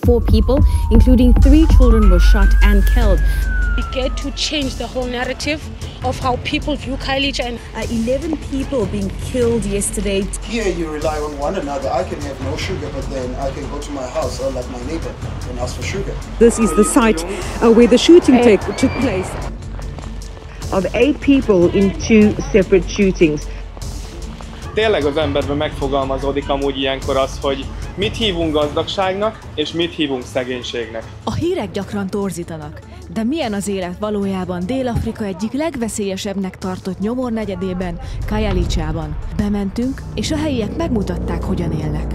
4 people, including 3 children, were shot and killed. We get to change the whole narrative of how people view Kylie and 11 people being killed yesterday. Here you rely on one another. I can have no sugar, but then I can go to my house or like my neighbor and ask for sugar. This is the site where the shooting took place. Of 8 people in 2 separate shootings. Tényleg az emberben megfogalmazódik amúgy ilyenkor az, hogy mit hívunk gazdagságnak, és mit hívunk szegénységnek. A hírek gyakran torzítanak, de milyen az élet valójában Dél-Afrika egyik legveszélyesebbnek tartott nyomornegyedében, Kayelicsában. Bementünk, és a helyiek megmutatták, hogyan élnek.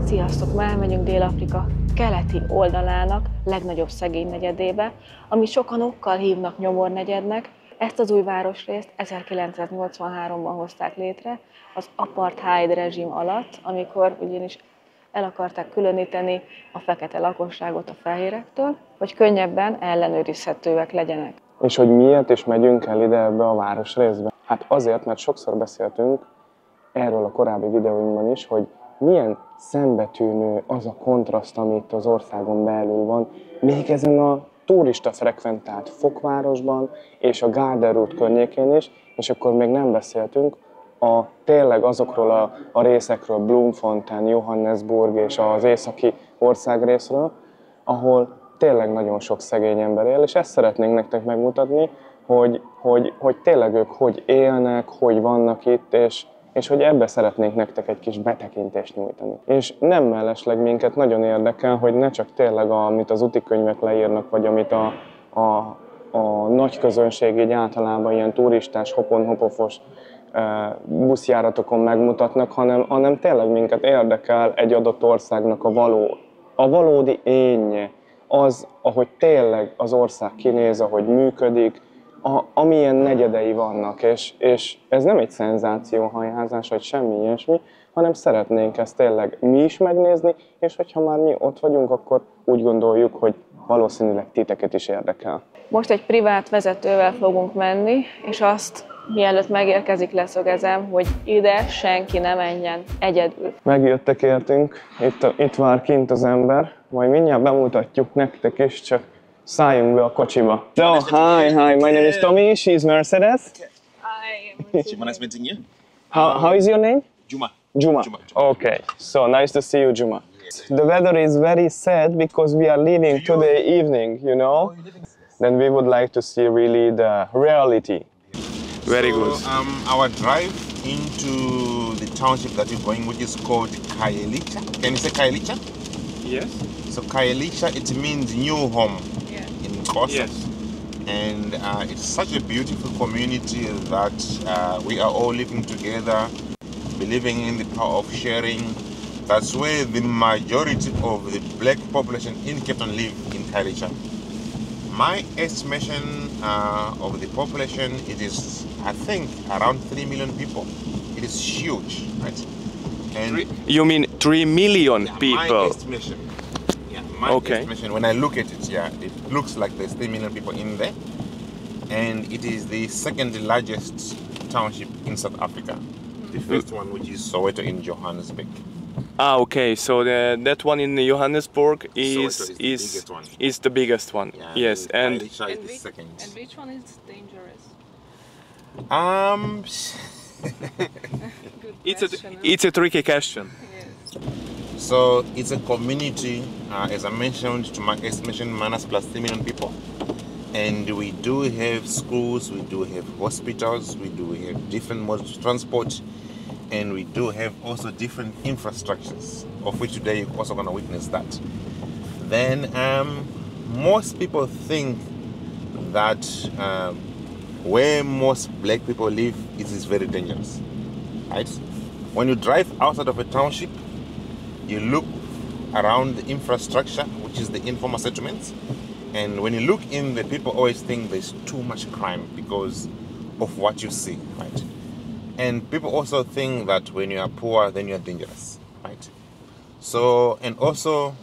Sziasztok! Ma elmegyünk Dél-Afrika keleti oldalának legnagyobb szegény negyedébe, amit sokan okkal hívnak nyomornegyednek. Ezt az új városrészt 1983-ban hozták létre, az apartheid rezsim alatt, amikor ugyanis el akarták különíteni a fekete lakosságot a fehérektől, hogy könnyebben ellenőrizhetőek legyenek. És hogy miért is megyünk el ide ebbe a városrészbe? Hát azért, mert sokszor beszéltünk erről a korábbi videóinkban is, hogy milyen szembetűnő az a kontraszt, ami itt az országon belül van, még ezen a turista frekventált Fokvárosban és a Garden Route környékén is, és akkor még nem beszéltünk tényleg azokról a részekről, Bloemfontein, Johannesburg és az északi országrészről, ahol tényleg nagyon sok szegény ember él, és ezt szeretnénk nektek megmutatni, hogy tényleg ők hogy élnek, hogy vannak itt, és hogy ebbe szeretnénk nektek egy kis betekintést nyújtani. És nem mellesleg minket nagyon érdekel, hogy ne csak tényleg amit az útikönyvek leírnak, vagy amit a nagy közönség így általában ilyen turistás, hopon-hopofos buszjáratokon megmutatnak, hanem tényleg minket érdekel egy adott országnak a valódi énje, az, ahogy tényleg az ország kinéz, ahogy működik, amilyen negyedei vannak, és ez nem egy szenzációhajházás, vagy semmi ilyesmi, hanem szeretnénk ezt tényleg mi is megnézni, és hogyha már mi ott vagyunk, akkor úgy gondoljuk, hogy valószínűleg titeket is érdekel. Most egy privát vezetővel fogunk menni, és azt mielőtt megérkezik, leszögezem, hogy ide senki ne menjen egyedül. Megjöttek értünk, itt vár kint az ember, majd mindjárt bemutatjuk nektek is, csak szálljunk be a kocsiba. So, hi, my name is Tommy, she's Mercedes. Hi. Nice meeting you. How is your name? Juma. Juma. Okay, so nice to see you, Juma. The weather is very sad because we are leaving today evening, you know? Then we would like to see really the reality. Very good. Our drive into the township that we're going, which is called Kayelicha. Can you say Kayelicha? Yes. So Kayelicha, it means new home in Xhosa. Yes. And it's such a beautiful community that we are all living together, believing in the power of sharing. That's where the majority of the black population in Cape Town live, in Kayelicha. My estimation of the population, it is, I think, around 3 million people. It is huge, right? And you mean 3 million people? My estimation. Yeah, my estimation. When I look at it, it looks like there's 3 million people in there. And it is the second largest township in South Africa. The first one, which is Soweto in Johannesburg. Ah, okay. So that one in Johannesburg is the biggest one. Yeah, yes, and is the second. And which one is dangerous? it's a tricky question. Yes. So it's a community, as I mentioned, to my estimation, minus plus 3 million people. And we do have schools, we do have hospitals, we do have different modes of transport, and we do have also different infrastructures, of which today you're also going to witness that. Then most people think that where most black people live, it is very dangerous, right? When you drive outside of a township, you look around the infrastructure, which is the informal settlements, and when you look in, the people always think there's too much crime because of what you see, right? And people also think that when you are poor, then you are dangerous, right? So, and also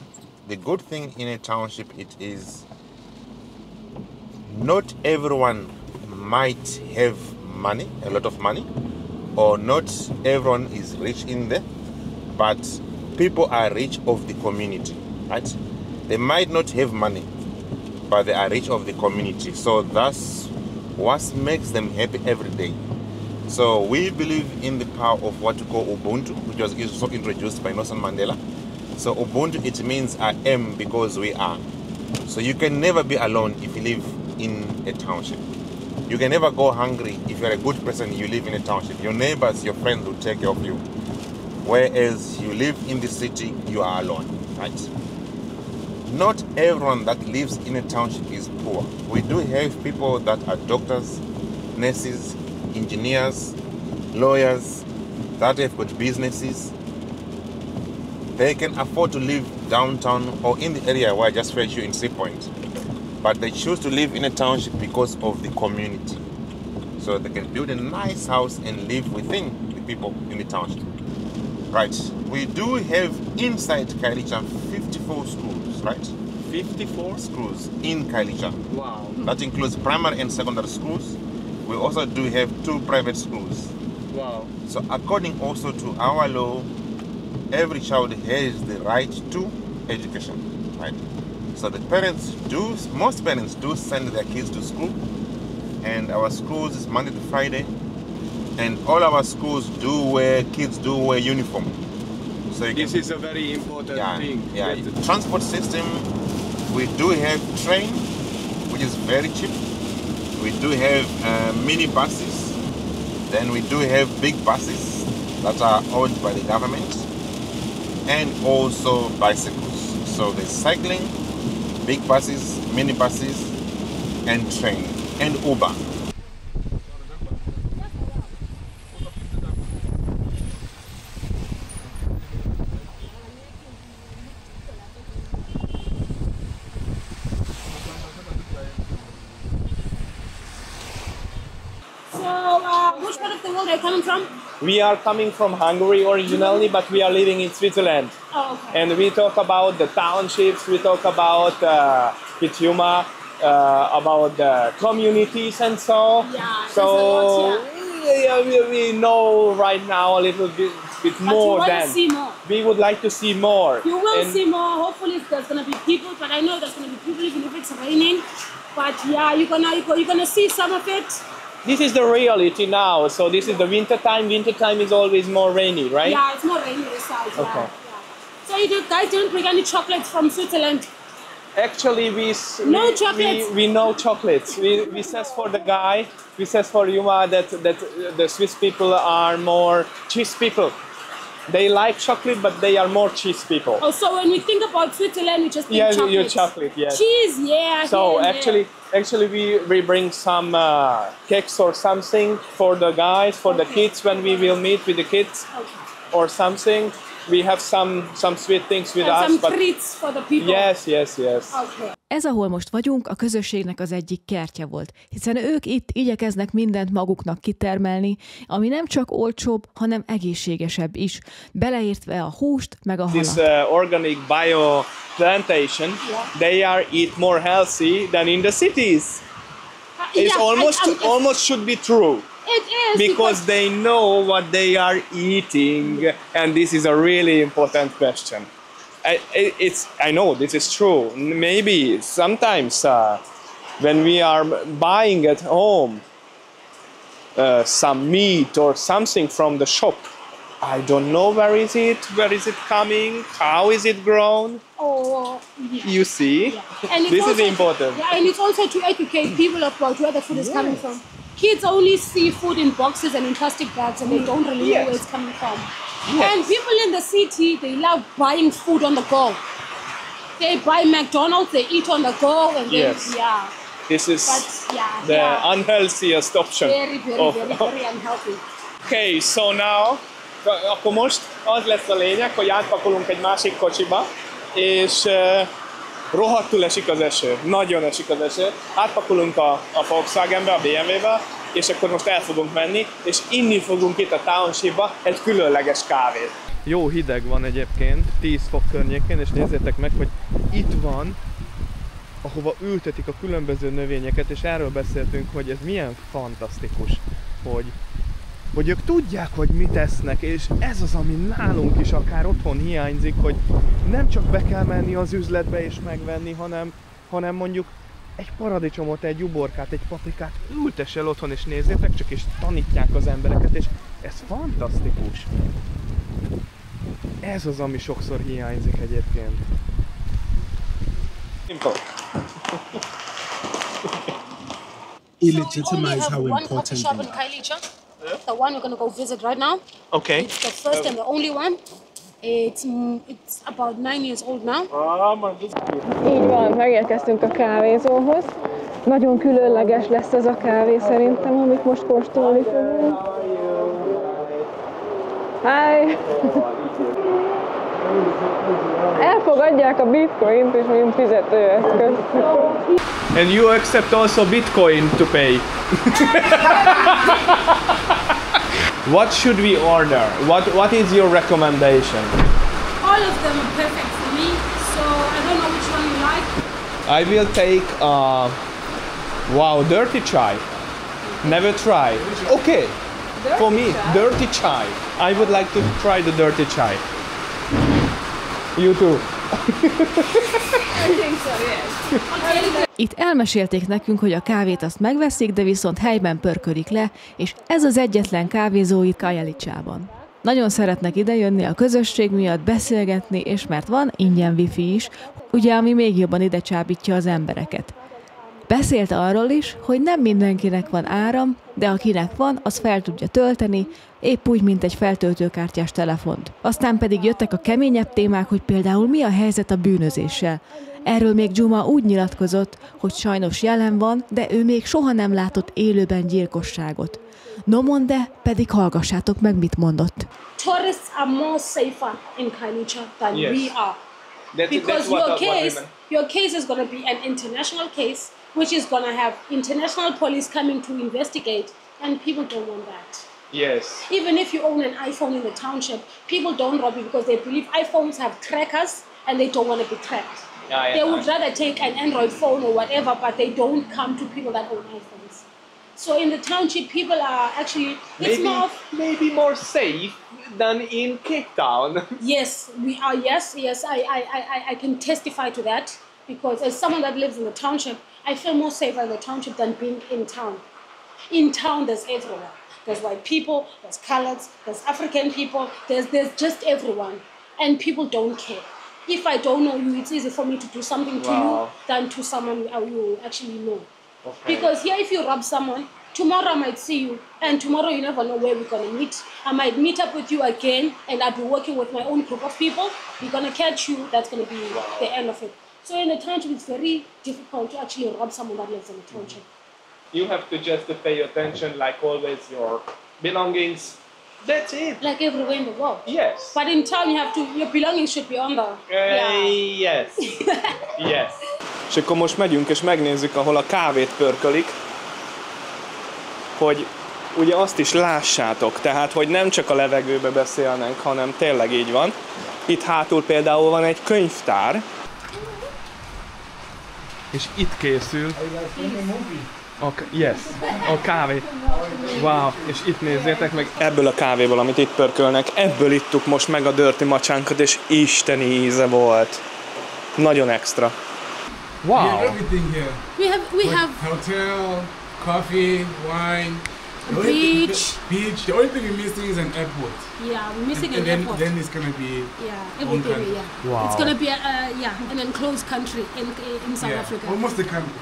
the good thing in a township, it is not everyone might have money, a lot of money, or not everyone is rich in there, but people are rich of the community, right? They might not have money, but they are rich of the community. So that's what makes them happy every day. So we believe in the power of what we call Ubuntu, which was also introduced by Nelson Mandela. So Ubuntu, it means I am because we are. So you can never be alone if you live in a township. You can never go hungry if you're a good person, you live in a township. Your neighbors, your friends will take care of you. Whereas you live in the city, you are alone, right? Not everyone that lives in a township is poor. We do have people that are doctors, nurses, engineers, lawyers, that have got businesses. They can afford to live downtown or in the area where I just read you in Sea Point. But they choose to live in a township because of the community. So they can build a nice house and live within the people in the township. Right, we do have inside Kailicha 54 schools, right? 54 schools in Kailicha. Wow. That includes primary and secondary schools. We also do have 2 private schools. Wow. So according also to our law, every child has the right to education, right? So the parents do, most parents do send their kids to school, and our schools is Monday to Friday, and all our schools kids do wear uniform. So this is a very important thing. Yeah, the transport system, we do have train, which is very cheap. We do have mini buses, then we do have big buses that are owned by the government, and also bicycles. So there's cycling, big buses, mini buses, and train, and Uber. Which part of the world are you coming from? We are coming from Hungary originally, but we are living in Switzerland. Oh, okay. And we talk about the townships, we talk about with Yuma, about the communities and so. Yeah, so we know right now a little bit more than. See more. We would like to see more. You will see more. Hopefully there's gonna be people, but I know there's gonna be people even if it's raining. But yeah, you're gonna see some of it. This is the reality now. So this is the winter time. Winter time is always more rainy, right? Yeah, it's more rainy this side. Okay. Yeah. So you guys didn't bring any chocolates from Switzerland? Actually, we know chocolates. We says for the guy, we says for Yuma that the Swiss people are more cheese people. They like chocolate, but they are more cheese people. Oh, so when we think about Switzerland, we just think chocolate. Yeah, chocolate, yes. Cheese, yeah. So actually, we bring some cakes or something for the guys, for the kids when we will meet with the kids, or something. We have some sweet things with us. Some treats for the people. Yes. Okay. Ez, ahol most vagyunk, a közösségnek az egyik kertje volt, hiszen ők itt igyekeznek mindent maguknak kitermelni, ami nem csak olcsóbb, hanem egészségesebb is, beleértve a húst, meg a halat. This organic bio plantation, they are eat more healthy than in the cities. It's almost should be true. It is because they know what they are eating, and this is a really important question. I know this is true. Maybe sometimes when we are buying at home some meat or something from the shop, I don't know where is it coming, how is it grown. Oh, yeah. You see, and this is important. Yeah, and it's also to educate people about where the food is coming from. Kids only see food in boxes and in plastic bags, and they don't really know where it's coming from. And people in the city, they love buying food on the go. They buy McDonald's, they eat on the go, and this is the unhealthiest option. Very unhealthy. Okay, so now, akkor most az lesz a lényeg, hogy átpakolunk egy másik kocsiba, és rohadtul esik az eső, nagyon esik az eső. Átpakolunk a Volkswagenbe, a BMW-be, és akkor most el fogunk menni, és inni fogunk itt a townshipba egy különleges kávét. Jó hideg van egyébként, 10 fok környékén, és nézzétek meg, hogy itt van, ahova ültetik a különböző növényeket, és erről beszéltünk, hogy ez milyen fantasztikus, hogy hogy ők tudják, hogy mit esznek, és ez az, ami nálunk is akár otthon hiányzik, hogy nem csak be kell menni az üzletbe és megvenni, hanem mondjuk egy paradicsomot, egy uborkát, egy paprikát ültess el otthon és nézzétek csak, és tanítják az embereket, és ez fantasztikus. Ez az, ami sokszor hiányzik egyébként. Illegitimize how important shop in the one we're gonna go visit right now. Okay. It's the first and the only one. It's about 9 years old now. Így van, megérkeztünk a kávézóhoz. Nagyon különleges lesz ez a kávé szerintem, amit most kóstolni fogunk. Hi! Elfogadják a bitcoint is, mint fizetőeszköz. And you accept also Bitcoin to pay. What should we order? What is your recommendation? All of them are perfect for me, so I don't know which one you like. I will take wow, dirty chai. Never tried. Okay. For me, dirty chai. I would like to try the dirty chai. You too. I think so, yes. Itt elmesélték nekünk, hogy a kávét azt megveszik, de viszont helyben pörkölik le, és ez az egyetlen kávézó itt Kajálicsában. Nagyon szeretnek idejönni a közösség miatt, beszélgetni, és mert van ingyen wifi is, ugye, ami még jobban ide csábítja az embereket. Beszélt arról is, hogy nem mindenkinek van áram, de akinek van, az fel tudja tölteni, épp úgy, mint egy feltöltőkártyás telefont. Aztán pedig jöttek a keményebb témák, hogy például mi a helyzet a bűnözéssel. Erről még Dzsuma úgy nyilatkozott, hogy sajnos jelen van, de ő még soha nem látott élőben gyilkosságot. No Mondd, pedig hallgassátok meg, mit mondott. Tourists are more safer in Kajálicha than Yes. we are. Because your case is going to be an international case, which is going to have international police coming to investigate, and people don't want that. Yes. Even if you own an iPhone in the township, people don't rob you because they believe iPhones have trackers and they don't want to be tracked. They would rather take an Android phone or whatever, but they don't come to people that own iPhones. So in the township, people are actually maybe more safe than in Cape Town. Yes, we are. Yes, I can testify to that because as someone that lives in the township, I feel more safer in the township than being in town. In town, there's everyone. There's white people, there's coloreds, there's African people, there's just everyone, and people don't care. If I don't know you, it's easy for me to do something to you than to someone you actually know. Okay. Because here, if you rob someone, tomorrow I might see you, and tomorrow you never know where we're gonna meet. I might meet up with you again, and I'll be working with my own group of people. We're gonna catch you, that's gonna be the end of it. So in the township, it's very difficult to actually rob someone that lives in the township. You have to just pay attention, like always, your belongings. That's it. Like everywhere in the world. Yes. But in town, your belongings should be on the... Yes. Yes. És akkor most megyünk és megnézzük, ahol a kávét pörkölik, hogy ugye azt is lássátok, tehát, hogy nem csak a levegőbe beszélnek, hanem tényleg így van. Itt hátul például van egy könyvtár, és itt készül a kávé. Wow, és itt nézzétek meg, ebből a kávéból, amit itt pörkölnek, ebből ittuk most meg a dirty macsánkat, és isteni íze volt. Nagyon extra. Wow. We have everything here. We have hotel, coffee, wine, beach. Beach. The only thing we're missing is an airport. Yeah, we're missing an airport. airport. Then it's gonna be everything. Yeah. Wow. It's gonna be an enclosed country in South Africa. Almost a country.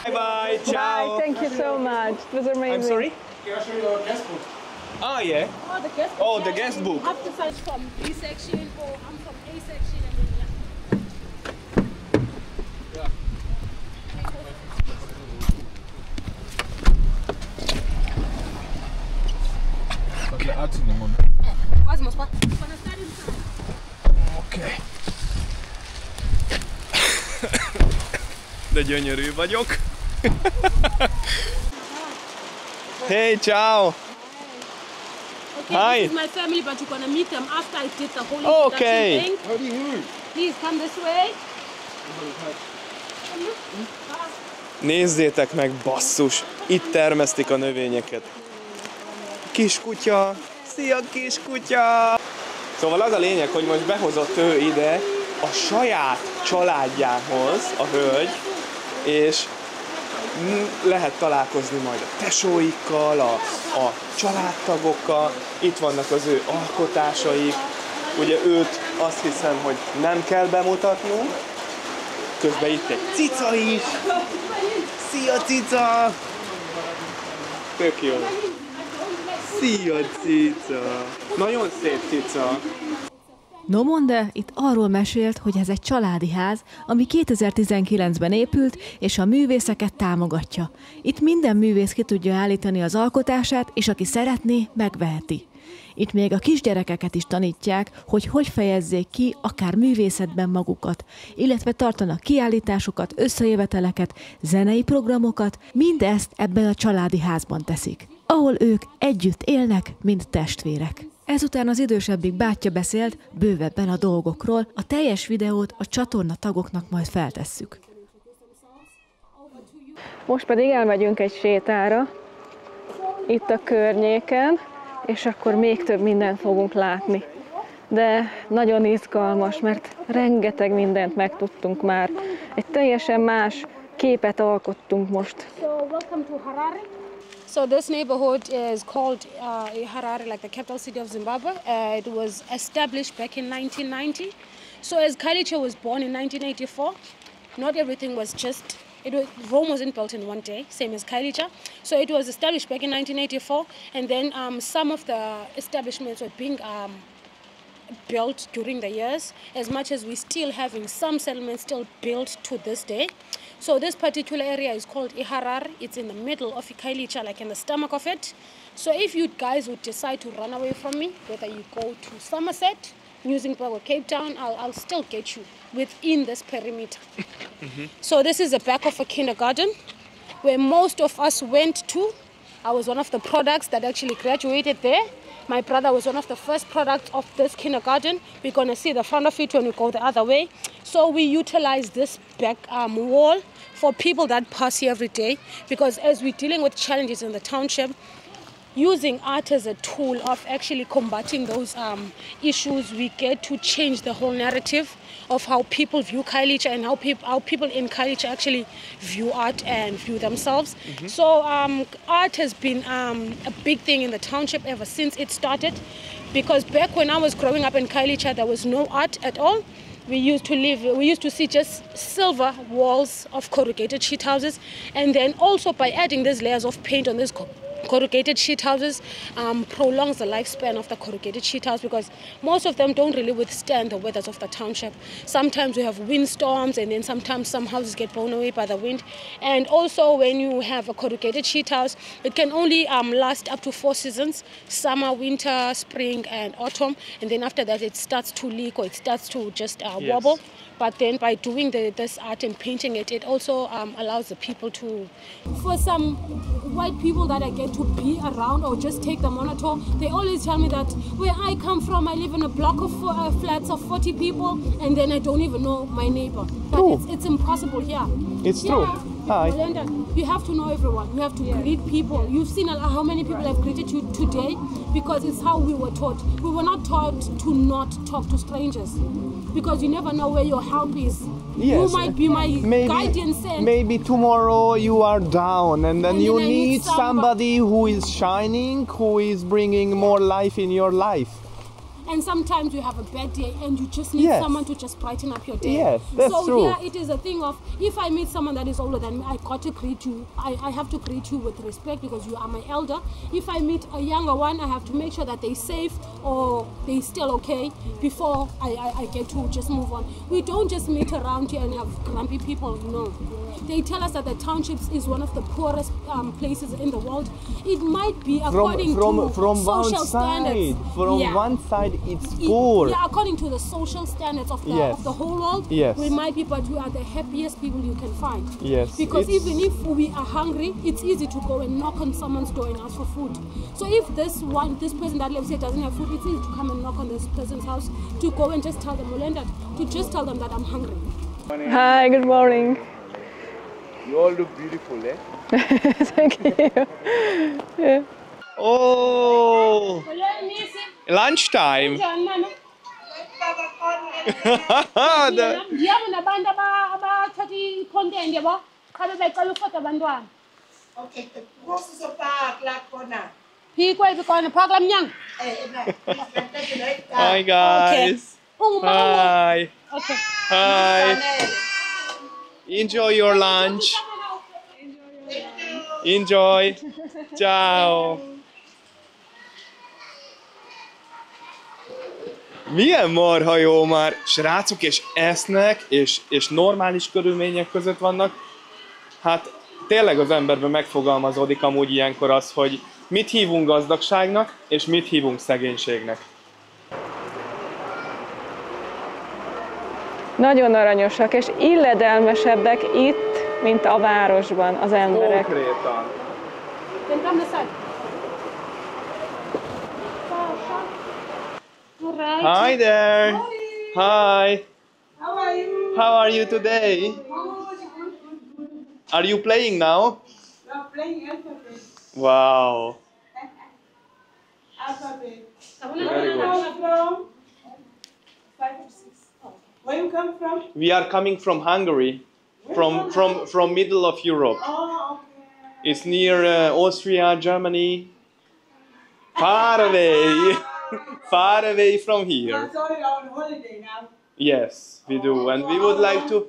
Bye, ciao. Bye, thank you so much. It was amazing. I'm sorry? Can I show you our guest book? Oh, yeah. Oh, the guest book. Oh, the guest book. You have to search from B section or I'm from A section and then Okay. De gyönyörű vagyok. Hey, ciao. Okay, Hi. this is my family, but you're gonna meet them after I did the whole introduction thing. How do you? Please come this way. Nézzétek meg, basszus! Itt termesztik a növényeket. kiskutya! Szia kiskutya! Szóval az a lényeg, hogy most behozott ő ide a saját családjához, a hölgy, és lehet találkozni majd a tesóikkal, a családtagokkal, itt vannak az ő alkotásaik, ugye őt azt hiszem, hogy nem kell bemutatnunk, közben itt egy cica is. Szia cica! Tök jó. Szia cica! Nagyon szép cica! No, Mondd itt arról mesélt, hogy ez egy családi ház, ami 2019-ben épült, és a művészeket támogatja. Itt minden művész ki tudja állítani az alkotását, és aki szeretné, megveheti. Itt még a kisgyerekeket is tanítják, hogy fejezzék ki akár művészetben magukat, illetve tartanak kiállításokat, összejöveteleket, zenei programokat, mindezt ebben a családi házban teszik, ahol ők együtt élnek, mint testvérek. Ezután az idősebbik bátyja beszélt bővebben a dolgokról, a teljes videót a csatorna tagoknak majd feltesszük. Most pedig elmegyünk egy sétára, itt a környéken, és akkor még több mindent fogunk látni. De nagyon izgalmas, mert rengeteg mindent megtudtunk már. Egy teljesen más képet alkottunk most. So this neighborhood is called Harare, like the capital city of Zimbabwe. It was established back in 1990. So as Kailicha was born in 1984, not everything was just, Rome wasn't built in one day, same as Kailicha. So it was established back in 1984, and then some of the establishments were being built during the years, as much as we still having some settlements still built to this day. So this particular area is called Iharar. It's in the middle of Kailicha, like in the stomach of it. So if you guys would decide to run away from me, whether you go to Somerset, Muizenberg or Cape Town, I'll still get you within this perimeter. So this is the back of a kindergarten where most of us went to. I was one of the products that actually graduated there. My brother was one of the first products of this kindergarten. We're going to see the front of it when we go the other way. So we utilize this back wall for people that pass here every day, because as we're dealing with challenges in the township, using art as a tool of actually combating those issues, we get to change the whole narrative of how people view Kailicha and how people in Kailicha actually view art and view themselves. So art has been a big thing in the township ever since it started, because back when I was growing up in Kailicha, there was no art at all. We used to see just silver walls of corrugated sheet houses, and then also by adding these layers of paint on this corrugated sheet houses prolongs the lifespan of the corrugated sheet house, because most of them don't really withstand the weathers of the township. Sometimes we have windstorms, and then sometimes some houses get blown away by the wind. And also when you have a corrugated sheet house, it can only last up to 4 seasons: summer, winter, spring and autumn. And then after that it starts to leak, or it starts to just wobble. But then by doing this art and painting it, it also allows the people to... For some white people that I get to be around or just take them on a tour, they always tell me that where I come from, I live in a block of flats of 40 people, and then I don't even know my neighbor. But it's impossible here. It's true. Hi. Melinda, you have to know everyone. You have to greet people. You've seen how many people have greeted you today, because it's how we were taught. We were not taught to not talk to strangers, because you never know where your help is. Yes. You might be my guidance. Maybe tomorrow you are down, and then you need somebody who is shining, who is bringing more life in your life. And sometimes you have a bad day and you just need someone to just brighten up your day. Yes, that's true. So here it is a thing of, if I meet someone that is older than me, I got to greet you. I have to greet you with respect, because you are my elder. If I meet a younger one, I have to make sure that they're safe or they're still okay before I get to just move on. We don't just meet around here and have grumpy people, no. They tell us that the townships is one of the poorest places in the world. It might be according to social standards. From one side it's poor. Yeah, according to the social standards of the whole world, we might be, but we are the happiest people you can find. Yes. Because even if we are hungry, it's easy to go and knock on someone's door and ask for food. So if this person that lives here doesn't have food, it's easy to come and knock on this person's house, to go and just tell them, Melinda, to just tell them that I'm hungry. Hi, good morning. You all look beautiful, eh? Thank you. Yeah. Oh! Lunchtime! Hi guys! Hi! Hi! Enjoy your lunch! Enjoy! Ciao! Milyen marha jó már, srácok, és esznek, és normális körülmények között vannak. Hát tényleg az emberben megfogalmazódik amúgy ilyenkor az, hogy mit hívunk gazdagságnak, és mit hívunk szegénységnek. Nagyon aranyosak és illedelmesebbek itt, mint a városban az emberek. Konkrétan. Hi there. Hi. How are you? How are you today? Are you playing now? We are playing alphabet. Wow. Alphabet. Very good. 5 or 6. Where you come from? We are coming from Hungary, from middle of Europe. Oh, okay. It's near Austria, Germany. Far away, far away from here. So you're on holiday now? Yes, we do, and we would like to.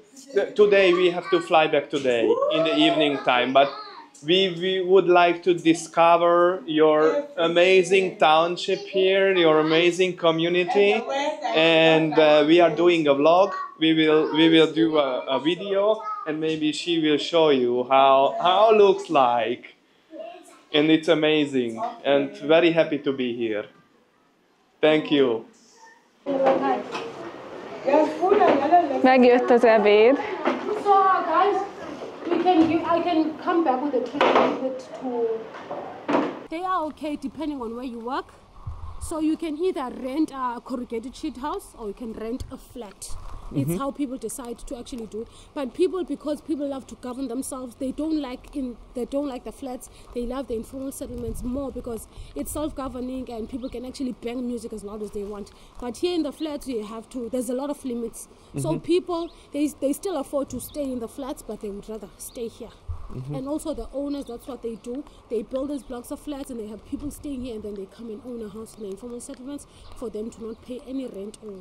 Today we have to fly back today in the evening time, but we would like to discover your amazing township here, your amazing community, and we are doing a vlog. We will do a video, and maybe she will show you how it looks like, and it's amazing, and very happy to be here. Thank you. Megjött az ebéd. So guys, I can come back with a bit to. They are okay depending on where you work. So you can either rent a corrugated sheet house or you can rent a flat. It's how people decide to actually do it. But people, because people love to govern themselves, they don't like the flats. They love the informal settlements more because it's self-governing and people can actually bang music as loud as they want. But here in the flats, you have to. There's a lot of limits. So people, they still afford to stay in the flats, but they would rather stay here. And also the owners, that's what they do. They build these blocks of flats and they have people staying here and then they come and own a house in the informal settlements for them to not pay any rent or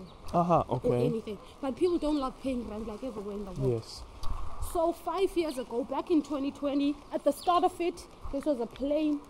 anything. But people don't love paying rent like everywhere in the world. Yes. So 5 years ago, back in 2020, at the start of it, this was a plain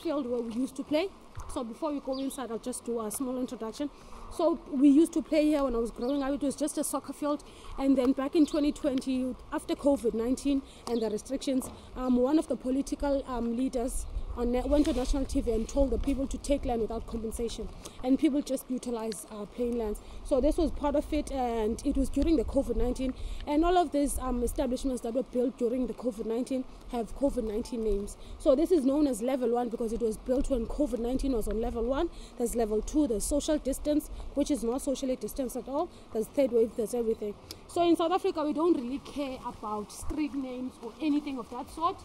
field where we used to play. So before we go inside, I'll just do a small introduction. So we used to play here when I was growing up. It was just a soccer field. And then back in 2020, after COVID-19 and the restrictions, one of the political leaders went on national TV and told the people to take land without compensation. And people just utilize plain lands. So this was part of it, and it was during the COVID-19. And all of these establishments that were built during the COVID-19 have COVID-19 names. So this is known as level 1 because it was built when COVID-19 was on level 1. There's level 2, there's social distance, which is not socially distanced at all. There's third wave, there's everything. So in South Africa, we don't really care about street names or anything of that sort.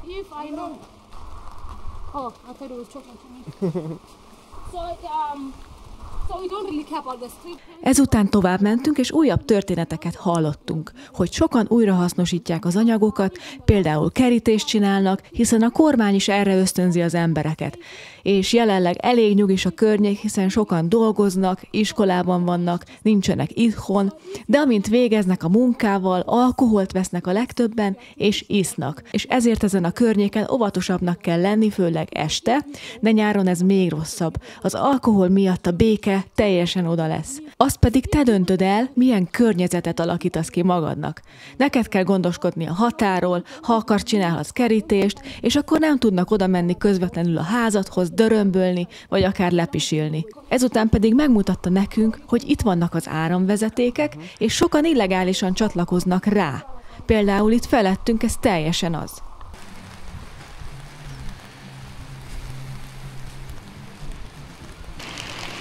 If I know... Oh, I thought it was chocolate to me. So we don't really care about the street. Ezután tovább mentünk, és újabb történeteket hallottunk, hogy sokan újrahasznosítják az anyagokat, például kerítést csinálnak, hiszen a kormány is erre ösztönzi az embereket. És jelenleg elég nyugis a környék, hiszen sokan dolgoznak, iskolában vannak, nincsenek itthon, de amint végeznek a munkával, alkoholt vesznek a legtöbben, és isznak. És ezért ezen a környéken óvatosabbnak kell lenni, főleg este, de nyáron ez még rosszabb. Az alkohol miatt a béke teljesen oda lesz. Azt pedig te döntöd el, milyen környezetet alakítasz ki magadnak. Neked kell gondoskodni a határól, ha akarsz, csinálhatsz kerítést, és akkor nem tudnak oda menni közvetlenül a házadhoz, dörömbölni, vagy akár lepisilni. Ezután pedig megmutatta nekünk, hogy itt vannak az áramvezetékek, és sokan illegálisan csatlakoznak rá. Például itt felettünk ez teljesen az.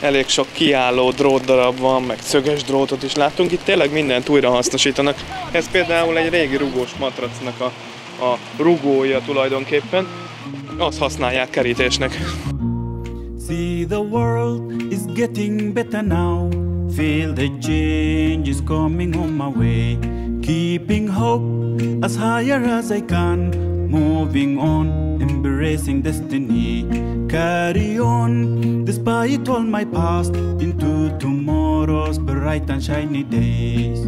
Elég sok kiálló drótdarab van, meg szöges drótot is láttunk. Itt tényleg mindent újra hasznosítanak. Ez például egy régi rugós matracnak a rugója tulajdonképpen. azt használják kerítésnek. See the world is getting better now. Feel the change is coming on my way. Keeping hope as higher as I can. Moving on, embracing destiny. Carry on, despite all my past, into tomorrow's bright and shiny days.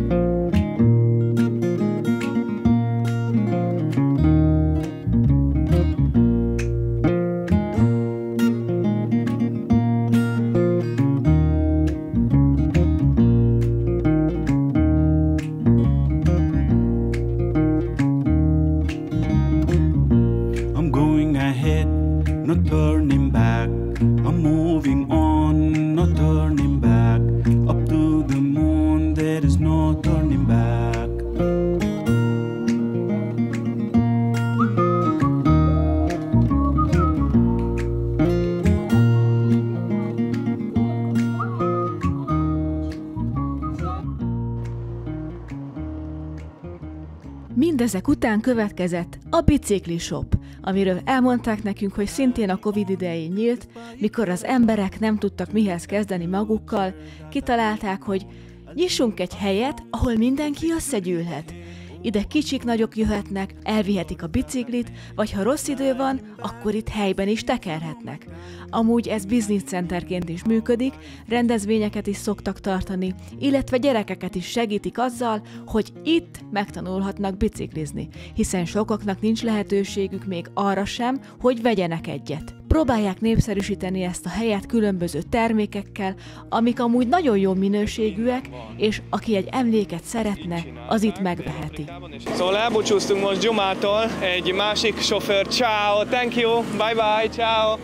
Mindezek után következett a biciklisop, amiről elmondták nekünk, hogy szintén a Covid idején nyílt, mikor az emberek nem tudtak mihez kezdeni magukkal, kitalálták, hogy nyissunk egy helyet, ahol mindenki összegyűlhet. Ide kicsik-nagyok jöhetnek, elvihetik a biciklit, vagy ha rossz idő van, akkor itt helyben is tekerhetnek. Amúgy ez business centerként is működik, rendezvényeket is szoktak tartani, illetve gyerekeket is segítik azzal, hogy itt megtanulhatnak biciklizni, hiszen sokaknak nincs lehetőségük még arra sem, hogy vegyenek egyet. Próbálják népszerűsíteni ezt a helyet különböző termékekkel, amik amúgy nagyon jó minőségűek, és aki egy emléket szeretne, az itt megveheti. Szóval elbúcsúztunk most Gyumától, egy másik sofőr, ciao, thank you, bye bye, ciao.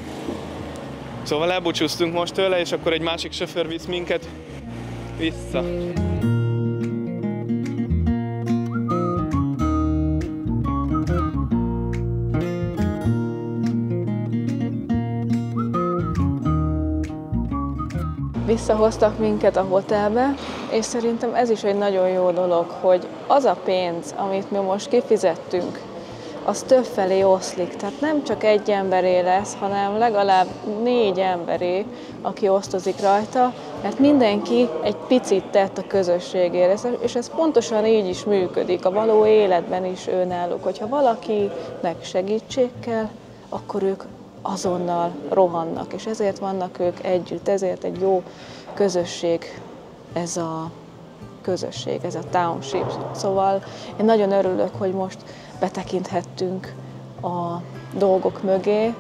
Szóval elbúcsúztunk most tőle, és akkor egy másik sofőr visz minket vissza. Visszahoztak minket a hotelbe, és szerintem ez is egy nagyon jó dolog, hogy az a pénz, amit mi most kifizettünk, az többfelé oszlik. Tehát nem csak egy emberé lesz, hanem legalább 4 emberé, aki osztozik rajta, mert mindenki egy picit tett a közösségért, és ez pontosan így is működik, a való életben is önállók. Hogyha valakinek segítség kell, akkor ők azonnal rohannak, és ezért vannak ők együtt, ezért egy jó közösség ez a township. Szóval én nagyon örülök, hogy most betekinthettünk a dolgok mögé.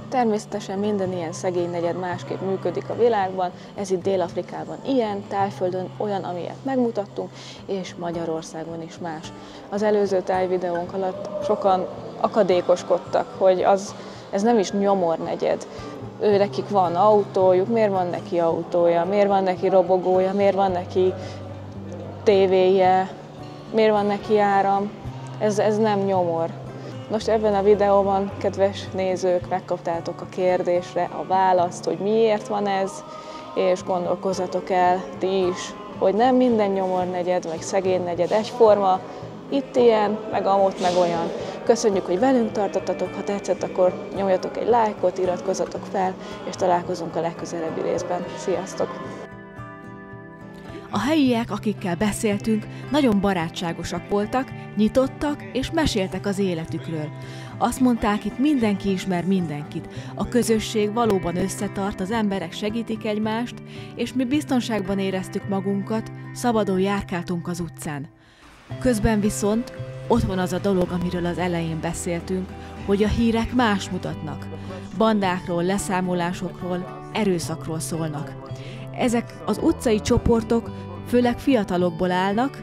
Természetesen minden ilyen szegény negyed másképp működik a világban, ez itt Dél-Afrikában ilyen, Tájföldön olyan, amilyet megmutattunk, és Magyarországon is más. Az előző tájvideónk alatt sokan akadékoskodtak, hogy ez nem is nyomornegyed. Nekik van autójuk, miért van neki autója, miért van neki robogója, miért van neki tévéje, miért van neki áram. Ez nem nyomor. Most ebben a videóban, kedves nézők, megkaptátok a kérdésre a választ, hogy miért van ez, és gondolkozzatok el ti is, hogy nem minden nyomornegyed, meg szegény negyed egyforma, itt ilyen, meg amott, meg olyan. Köszönjük, hogy velünk tartottatok, ha tetszett, akkor nyomjatok egy lájkot, iratkozzatok fel, és találkozunk a legközelebbi részben. Sziasztok! A helyiek, akikkel beszéltünk, nagyon barátságosak voltak, nyitottak és meséltek az életükről. Azt mondták, itt mindenki ismer mindenkit, a közösség valóban összetart, az emberek segítik egymást, és mi biztonságban éreztük magunkat, szabadon járkáltunk az utcán. Közben viszont ott van az a dolog, amiről az elején beszéltünk, hogy a hírek más mutatnak. Bandákról, leszámolásokról, erőszakról szólnak. Ezek az utcai csoportok főleg fiatalokból állnak,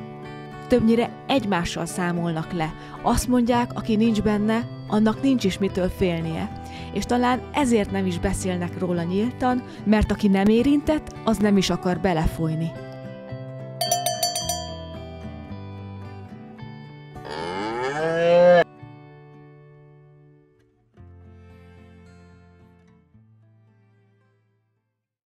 többnyire egymással számolnak le. Azt mondják, aki nincs benne, annak nincs is mitől félnie. És talán ezért nem is beszélnek róla nyíltan, mert aki nem érintett, az nem is akar belefolyni.